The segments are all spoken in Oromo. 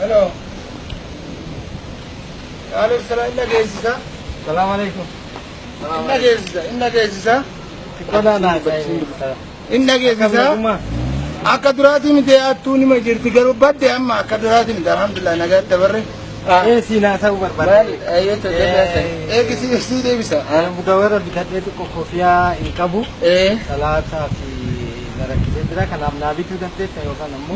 Hello. Alaikum salam. Inna geessisa. السلام عليكم. Inna geessisa. Inna geessisa. Kola na Inna geessisa. Akka duraatii miti attuu nima jirti garuu badde amma akka duraatii miti alhamdulillah nagaa dabarre. سينا سو برباد Ayyoo eegisi si deebisa. مدورة بتدري كوفيا إنكابو ثلاثة في نركز درا كلام نبي تو دفتر تيوكا نمو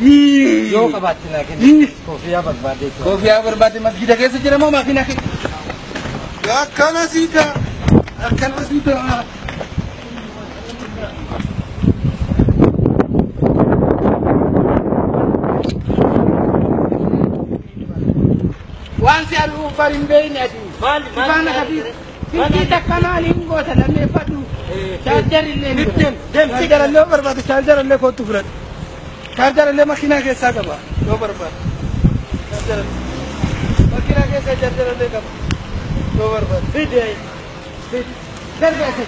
يو كباتنا كني كوفيا برباد Koofiyaa barbaade masjida keessa jira moo makiina keessa? Akkana siita. Akkana siita. Waan si aluu farin beeyni ati. Ifaan akkati. Fiitii takka maaliin goota lammee fadhu. Chaarjari illee ni jira. Si garallee yoo barbaade chaarjara illee kootu fudhadhu. Chaarjara illee makiinaa keessaa qaba yoo barbaade. Chaarjara makiinaa keessaa chaarjara illee qaba yoo barbaade. Fidee. Darbe asii.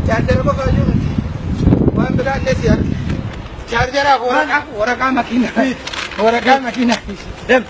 Charger apa kau jual? Wan berat deh sih. Charger apa? Orang kan makinan. Orang kan makinan. Dem.